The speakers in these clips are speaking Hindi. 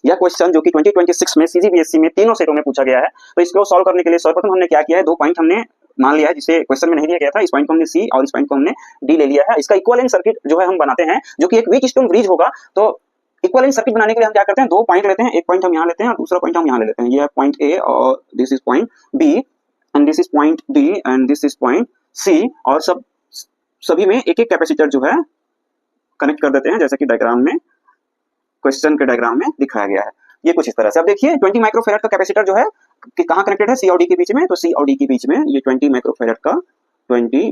यह क्वेश्चन जो कि 2026 में सीजीबीएसई में तीनों सेटों में पूछा गया है। तो इसको सॉल्व करने के लिए सर्वप्रथम हमने क्या किया है, दो पॉइंट हमने मान लिया है जिसे क्वेश्चन में नहीं दिया गया था। इस पॉइंट को हमने सी और इस पॉइंट को हमने डी ले लिया है। इसका इक्विवेलेंट सर्किट जो है हम बनाते हैं, जो कि एक व्हीटस्टोन ब्रिज होगा। तो इक्विवेलेंट सर्किट बनाने के लिए हम क्या करते हैं, दो पॉइंट लेते हैं, एक पॉइंट हम यहाँ लेते हैं और दूसरा पॉइंट हम यहाँ ले लेते हैं। ये है पॉइंट ए और this is point B and this is point D and this is point C, और सभी में एक एक कैपेसिटर जो है कनेक्ट कर देते हैं, जैसे कि डायग्राम में, क्वेश्चन के डायग्राम में दिखाया गया है। ये कुछ इस तरह से। अब देखिए 20 माइक्रोफैराड का कैपेसिटर जो है कि कहाँ कनेक्टेड है, सी और डी के बीच में। तो सी और डी के बीच में ये 20 माइक्रोफैराड का 20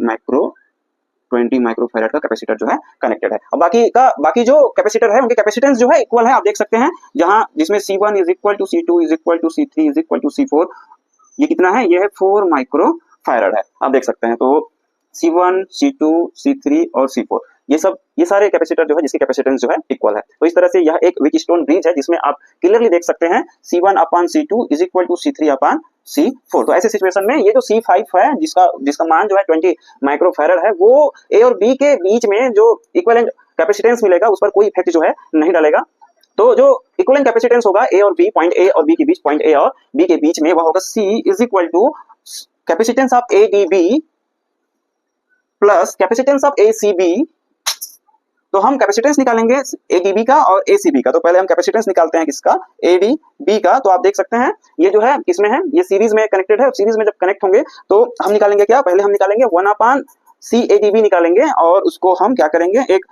माइक्रोफैराड का कैपेसिटर जो है कनेक्टेड है। अब बाकी जो कैपेसिटर है उनके कैपेसिटेंस जो है इक्वल है। आप देख सकते हैं जहां जिसमें C1 is equal to C2 is equal to C3 is equal to C4, ये कितना है, ये है 4 माइक्रोफैराड है। आप देख सकते हैं। तो C1, C2, C3 और C4 ये सारे कैपेसिटर जो है जिसकी कैपेसिटेंस जो है इक्वल है। तो इस तरह से यह एक व्हीटस्टोन ब्रिज है जिसमें आप क्लियरली देख सकते हैं C1 upon C2 is equal to C3 upon C4। तो ऐसे सिचुएशन में ये जो C5 है जिसका मान जो है 20 माइक्रोफैराड है, वो ए और बी के बीच में जो इक्विवेलेंट कैपेसिटेंस मिलेगा उस पर कोई इफेक्ट जो है नहीं डालेगा। तो जो इक्विवेलेंट कैपेसिटेंस होगा ए और बी, पॉइंट ए और बी के बीच, पॉइंट ए और बी के बीच में, वह होगा C is equal to capacitance of ADB plus capacitance of ACB। तो हम कैपेसिटेंस निकालेंगे ADB का और ACB का। तो पहले हम कैपेसिटेंस निकालते हैं किसका, ADB का। तो आप देख सकते हैं ये जो है किसमें है, ये सीरीज में कनेक्टेड है। सीरीज में जब कनेक्ट होंगे तो हम निकालेंगे क्या, पहले हम निकालेंगे 1 अपान CADB निकालेंगे और उसको हम क्या करेंगे, एक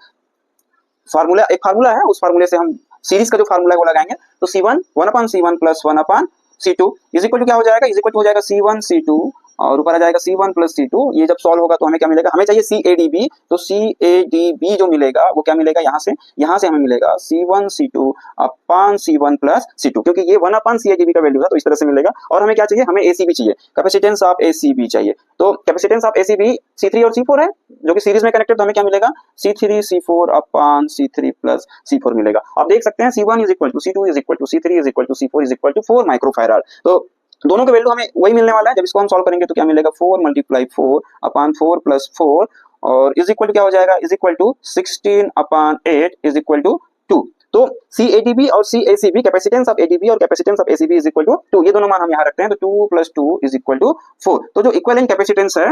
फार्मूला है, उस फार्मूले से हम सीरीज का जो फार्मूला है वो लगाएंगे। तो C1 1 upon C1 plus 1 upon C2 is equal to क्या हो जाएगा, इज इक्वल टू हो जाएगा C1 C2 और ऊपर आ जाएगा C1 प्लस C2। ये जब सॉल्व होगा तो हमें क्या मिलेगा, हमें चाहिए CADB। तो CADB जो मिलेगा वो क्या मिलेगा, यहाँ से हमें मिलेगा C1 C2 अपान C1 प्लस C2, क्योंकि ये 1 अपान CADB का वैल्यू था। तो इस तरह से मिलेगा। और हमें क्या चाहिए, हमें ACB चाहिए, कैपेसिटेंस ऑफ ACB चाहिए। तो कैपेसिटेंस ऑफ ACB C3 और C4 है जो कि सीरीज में कनेक्टेड। तो हमें क्या मिलेगा, C3 C4 अपान C3 प्लस C4 मिलेगा। आप देख सकते हैं C1 is equal to C2 is equal to C3 is equal to C4 is equal to 4 microfarad. तो दोनों के वैल्यू हमें वही मिलने वाला है। जब इसको हम सॉल्व करेंगे तो क्या मिलेगा, 4 मल्टीप्लाई 4 अपान 4 प्लस 4 और इज इक्वल टू क्या हो जाएगा, is equal to 16 upon 8 is equal to 2। तो CADB और CACB, कैपेसिटेंस ऑफ ADB और capacitance of ACB is equal to 2। ये दोनों मान हम यहाँ रखते हैं। तो 2 प्लस 2 इज इक्वल टू 4। तो जो इक्विवेलेंट कैपेसिटेंस है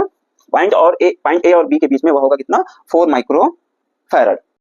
पॉइंट ए और बी के बीच में वह होगा कितना, 4 माइक्रोफैराड।